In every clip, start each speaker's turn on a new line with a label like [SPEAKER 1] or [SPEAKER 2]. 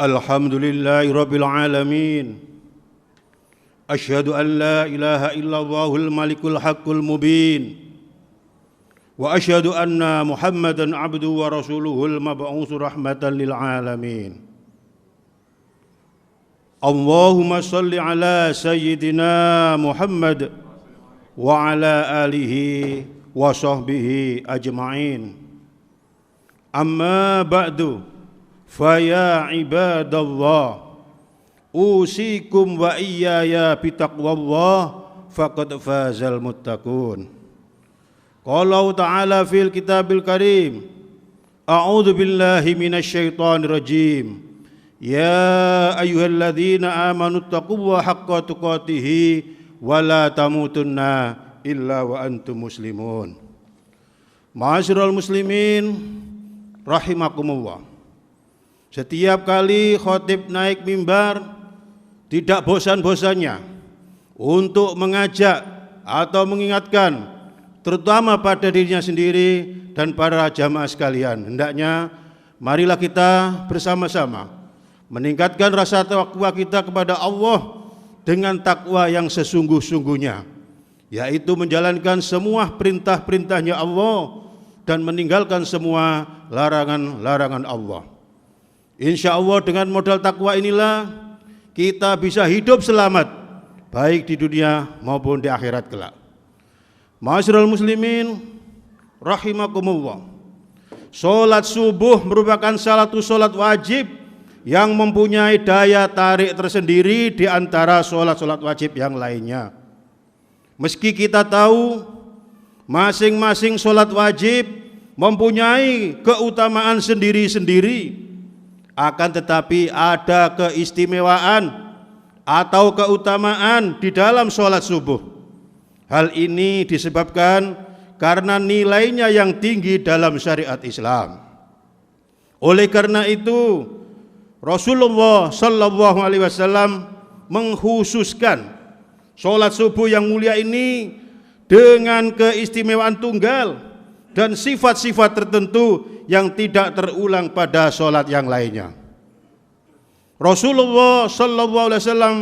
[SPEAKER 1] Alhamdulillahi Rabbil Alamin. Asyhadu an la ilaha illallahul malikul haqqul mubin. Wa asyhadu anna Muhammadan abduhu wa rasuluhul mab'utsu rahmatan lil alamin. Allahumma salli ala sayyidina Muhammad wa ala alihi wa sahbihi ajma'in. Amma ba'du. Faya ibadallah, usikum wa iyaya bitaqwallah faqad fazal muttaqun. Qala ta'ala fil kitabil karim, a'udzu billahi minasyaitonir rajim. Ya ayyuhalladzina amanu taqullaha haqqa tuqatih wa la tamutunna illa wa antum muslimun. Ma'asyiral muslimin rahimakumullah. Setiap kali khotib naik mimbar, tidak bosan-bosannya untuk mengajak atau mengingatkan, terutama pada dirinya sendiri dan para jamaah sekalian. Hendaknya marilah kita bersama-sama meningkatkan rasa takwa kita kepada Allah dengan takwa yang sesungguh-sungguhnya, yaitu menjalankan semua perintah-perintahnya Allah dan meninggalkan semua larangan-larangan Allah. Insya Allah dengan modal takwa inilah kita bisa hidup selamat baik di dunia maupun di akhirat kelak. Ma'asyiral muslimin rahimakumullah. Salat subuh merupakan salah satu salat wajib yang mempunyai daya tarik tersendiri di antara salat-salat wajib yang lainnya. Meski kita tahu masing-masing salat wajib mempunyai keutamaan sendiri-sendiri, akan tetapi ada keistimewaan atau keutamaan di dalam sholat subuh. Hal ini disebabkan karena nilainya yang tinggi dalam syariat Islam. Oleh karena itu Rasulullah Sallallahu Alaihi Wasallam mengkhususkan sholat subuh yang mulia ini dengan keistimewaan tunggal dan sifat-sifat tertentu yang tidak terulang pada sholat yang lainnya. Rasulullah Sallallahu Alaihi Wasallam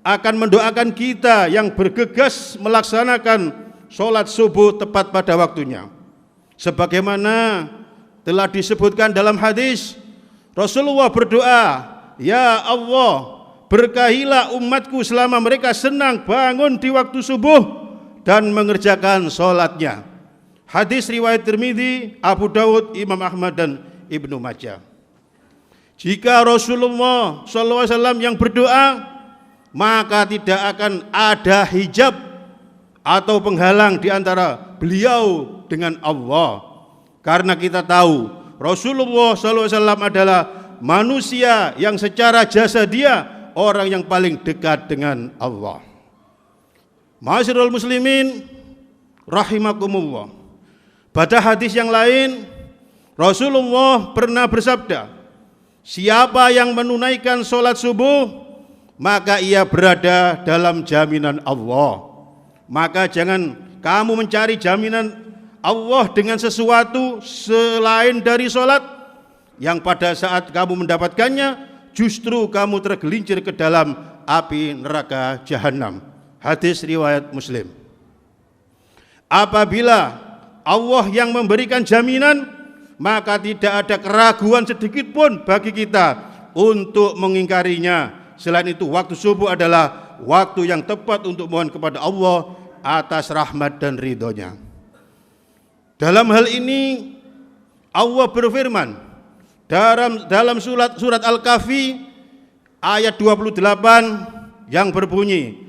[SPEAKER 1] akan mendoakan kita yang bergegas melaksanakan sholat subuh tepat pada waktunya. Sebagaimana telah disebutkan dalam hadis, Rasulullah berdoa, Ya Allah, berkahilah umatku selama mereka senang bangun di waktu subuh dan mengerjakan sholatnya. Hadis riwayat Tirmidzi, Abu Dawud, Imam Ahmad dan Ibnu Majah. Jika Rasulullah SAW yang berdoa, maka tidak akan ada hijab atau penghalang di antara beliau dengan Allah. Karena kita tahu Rasulullah SAW adalah manusia yang secara jasadiah orang yang paling dekat dengan Allah. Ma'asyiral muslimin rahimakumullah. Pada hadis yang lain, Rasulullah pernah bersabda, siapa yang menunaikan sholat subuh, maka ia berada dalam jaminan Allah. Maka jangan kamu mencari jaminan Allah dengan sesuatu selain dari sholat, yang pada saat kamu mendapatkannya, justru kamu tergelincir ke dalam api neraka jahanam. Hadis riwayat Muslim. Apabila Allah yang memberikan jaminan, maka tidak ada keraguan sedikit pun bagi kita untuk mengingkarinya. Selain itu, waktu subuh adalah waktu yang tepat untuk mohon kepada Allah atas rahmat dan ridhonya. Dalam hal ini Allah berfirman dalam surat Al-Kahfi ayat 28 yang berbunyi,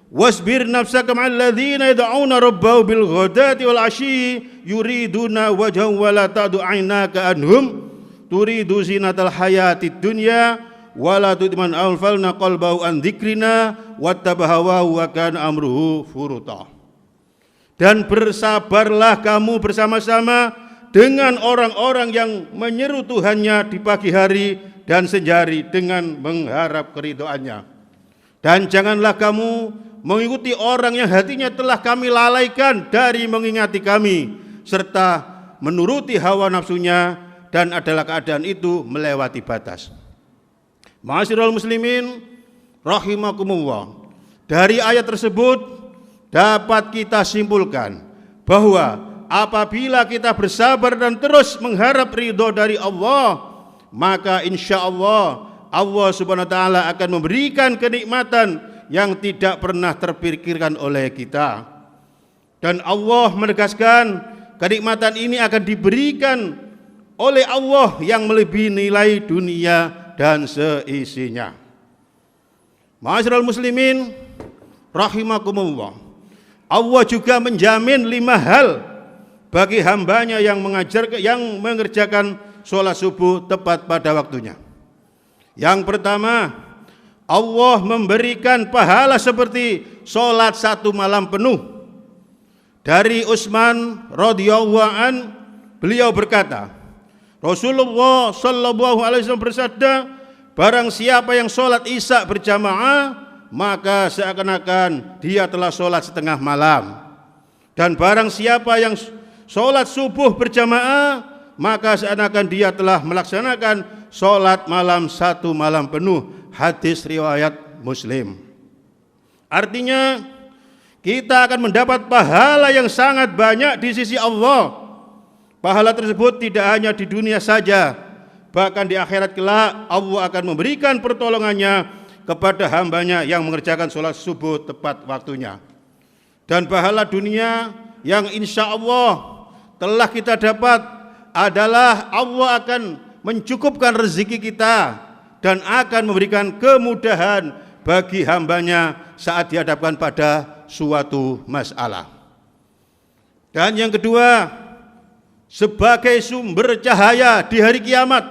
[SPEAKER 1] Wasbir nafsaka ma'al ladzina yad'una rabbahum bil ghadati wal 'ashyi yuriduna wajhahu wa la ta'du 'ainaka anhum turidu zinatal hayatid dunya wa la tudman alfalna qalbahu an dzikrina wattabahawa wa kana amruhu furuta. Dan bersabarlah kamu bersama-sama dengan orang-orang yang menyeru Tuhannya di pagi hari dan senjari dengan mengharap keridhoannya. Dan janganlah kamu mengikuti orang yang hatinya telah kami lalaikan dari mengingati kami, serta menuruti hawa nafsunya, dan adalah keadaan itu melewati batas. Ma'asyiral muslimin rahimakumullah, dari ayat tersebut dapat kita simpulkan bahwa apabila kita bersabar dan terus mengharap ridho dari Allah, maka insya Allah Allah subhanahu wa ta'ala akan memberikan kenikmatan yang tidak pernah terpikirkan oleh kita. Dan Allah menegaskan kenikmatan ini akan diberikan oleh Allah yang melebihi nilai dunia dan seisinya. Ma'asyiral muslimin rahimakumullah, Allah juga menjamin 5 hal bagi hambanya yang mengerjakan sholat subuh tepat pada waktunya. Yang pertama, Allah memberikan pahala seperti sholat 1 malam penuh. Dari Utsman radhiyallahu an, beliau berkata, Rasulullah sallallahu alaihi wasallam bersabda, barang siapa yang sholat isya berjamaah, maka seakan-akan dia telah sholat setengah malam. Dan barang siapa yang sholat subuh berjamaah, maka seakan-akan dia telah melaksanakan sholat malam 1 malam penuh. Hadis riwayat Muslim. Artinya kita akan mendapat pahala yang sangat banyak di sisi Allah. Pahala tersebut tidak hanya di dunia saja, bahkan di akhirat kelak Allah akan memberikan pertolongannya kepada hambanya yang mengerjakan sholat subuh tepat waktunya. Dan pahala dunia yang insya Allah telah kita dapat adalah Allah akan mencukupkan rezeki kita dan akan memberikan kemudahan bagi hambanya saat dihadapkan pada suatu masalah. Dan yang kedua, sebagai sumber cahaya di hari kiamat.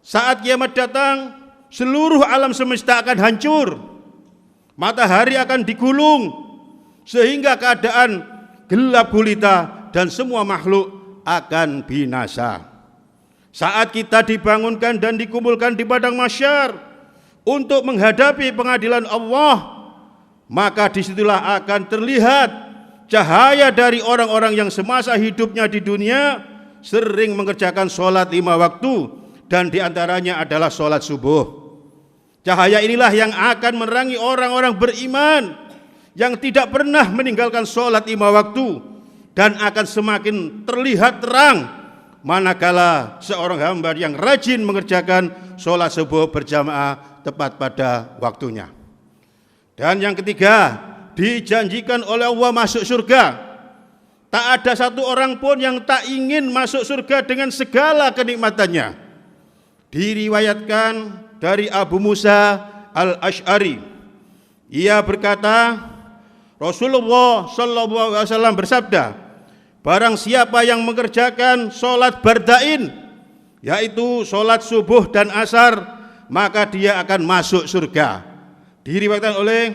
[SPEAKER 1] Saat kiamat datang, seluruh alam semesta akan hancur, matahari akan digulung, sehingga keadaan gelap gulita dan semua makhluk akan binasa. Saat kita dibangunkan dan dikumpulkan di padang mahsyar untuk menghadapi pengadilan Allah, maka disitulah akan terlihat cahaya dari orang-orang yang semasa hidupnya di dunia sering mengerjakan sholat 5 waktu, dan diantaranya adalah sholat subuh. Cahaya inilah yang akan menerangi orang-orang beriman yang tidak pernah meninggalkan sholat 5 waktu, dan akan semakin terlihat terang manakala seorang hamba yang rajin mengerjakan sholat subuh berjamaah tepat pada waktunya. Dan yang ketiga, dijanjikan oleh Allah masuk surga. Tak ada satu orang pun yang tak ingin masuk surga dengan segala kenikmatannya. Diriwayatkan dari Abu Musa al-Ash'ari, ia berkata, Rasulullah sallallahu alaihi wasallam bersabda, barang siapa yang mengerjakan sholat bardain, yaitu sholat subuh dan asar, maka dia akan masuk surga. Diriwayatkan oleh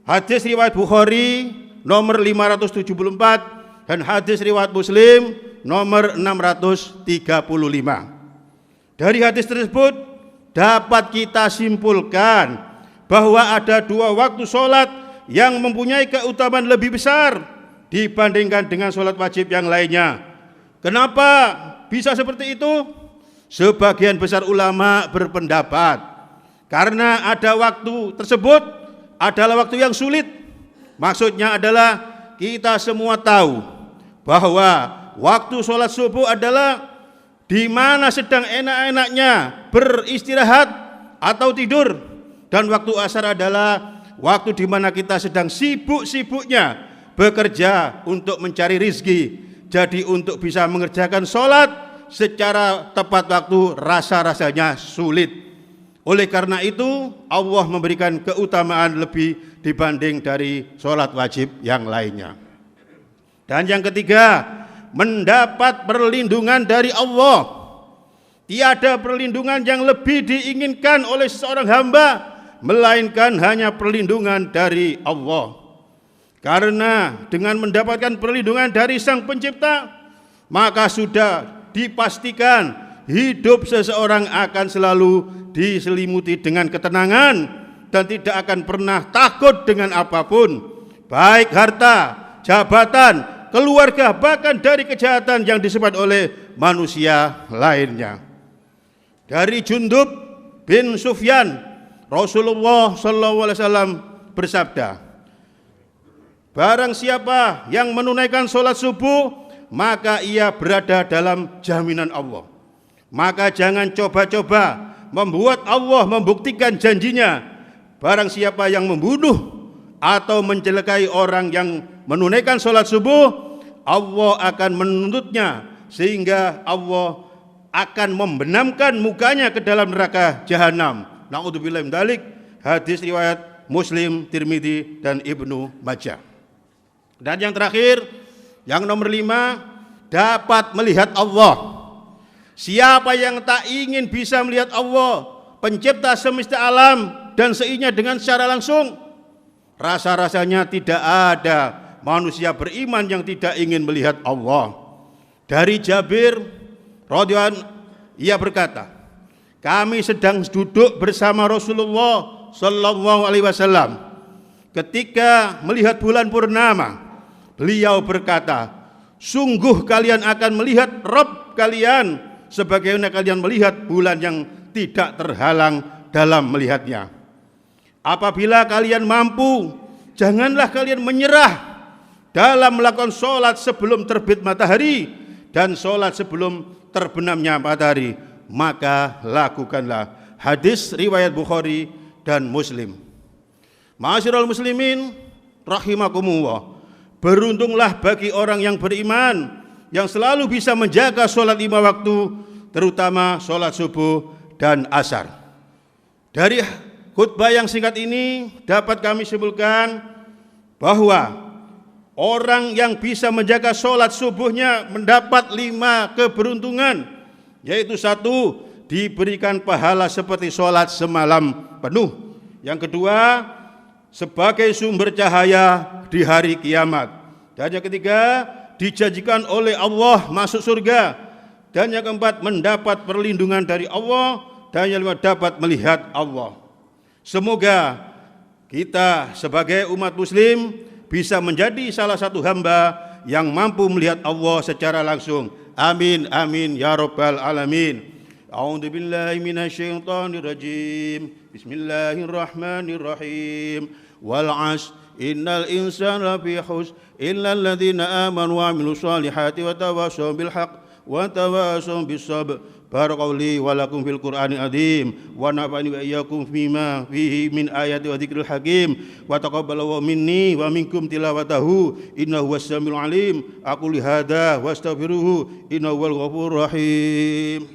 [SPEAKER 1] hadis riwayat Bukhari nomor 574 dan hadis riwayat Muslim nomor 635. Dari hadis tersebut dapat kita simpulkan bahwa ada 2 waktu sholat yang mempunyai keutamaan lebih besar dibandingkan dengan sholat wajib yang lainnya. Kenapa bisa seperti itu? Sebagian besar ulama berpendapat karena ada waktu tersebut adalah waktu yang sulit. Maksudnya adalah kita semua tahu bahwa waktu sholat subuh adalah di mana sedang enak-enaknya beristirahat atau tidur, dan waktu asar adalah waktu di mana kita sedang sibuk-sibuknya bekerja untuk mencari rizki. Jadi untuk bisa mengerjakan sholat secara tepat waktu rasa-rasanya sulit. Oleh karena itu Allah memberikan keutamaan lebih dibanding dari sholat wajib yang lainnya. Dan yang ketiga, mendapat perlindungan dari Allah. Tiada perlindungan yang lebih diinginkan oleh seorang hamba melainkan hanya perlindungan dari Allah. Karena dengan mendapatkan perlindungan dari Sang Pencipta, maka sudah dipastikan hidup seseorang akan selalu diselimuti dengan ketenangan dan tidak akan pernah takut dengan apapun, baik harta, jabatan, keluarga, bahkan dari kejahatan yang disebut oleh manusia lainnya. Dari Jundub bin Sufyan, Rasulullah SAW bersabda, barang siapa yang menunaikan sholat subuh, maka ia berada dalam jaminan Allah. Maka jangan coba-coba membuat Allah membuktikan janjinya. Barang siapa yang membunuh atau mencelakai orang yang menunaikan sholat subuh, Allah akan menuntutnya sehingga Allah akan membenamkan mukanya ke dalam neraka jahanam. Na'udzubillah min dzalik. Hadis riwayat Muslim, Tirmidzi dan Ibnu Majah. Dan yang terakhir, yang nomor 5, dapat melihat Allah. Siapa yang tak ingin bisa melihat Allah, pencipta semesta alam dan seinya dengan secara langsung, rasa-rasanya tidak ada manusia beriman yang tidak ingin melihat Allah. Dari Jabir radhiyallahu anhu, ia berkata, kami sedang duduk bersama Rasulullah sallallahu alaihi wasallam ketika melihat bulan purnama. Beliau berkata, sungguh kalian akan melihat Rabb kalian sebagaimana kalian melihat bulan yang tidak terhalang dalam melihatnya. Apabila kalian mampu, janganlah kalian menyerah dalam melakukan sholat sebelum terbit matahari dan sholat sebelum terbenamnya matahari, maka lakukanlah. Hadis riwayat Bukhari dan Muslim. Ma'asyiral muslimin rahimakumullah, beruntunglah bagi orang yang beriman yang selalu bisa menjaga sholat 5 waktu, terutama sholat subuh dan asar. Dari khutbah yang singkat ini dapat kami simpulkan bahwa orang yang bisa menjaga sholat subuhnya mendapat 5 keberuntungan, yaitu 1, diberikan pahala seperti sholat semalam penuh. Yang kedua, sebagai sumber cahaya di hari kiamat. Dan yang ketiga, dijanjikan oleh Allah masuk surga. Dan yang keempat, mendapat perlindungan dari Allah. Dan yang kelima, dapat melihat Allah. Semoga kita sebagai umat muslim bisa menjadi salah satu hamba yang mampu melihat Allah secara langsung. Amin, amin, ya rabbal alamin. A'udzu billahi minasyaitonir rajim. Bismillahirrahmanirrahim. Wal 'ashr innal insana lafi khusr illa alladziina aamanu wa 'amilus shalihati wa tawassaw bil haqq wa tawassaw bis sabr. Barakallahu wa lakum fil Qur'anil azim wa nafa'ani wa iyyakum fima fihi min ayati wa dzikril hakim wa taqabbalallahu minni wa minkum tilawatahu innahu was samiul alim. Aqulu hadza wastaghfiruhu innahu wal ghafurur rahim.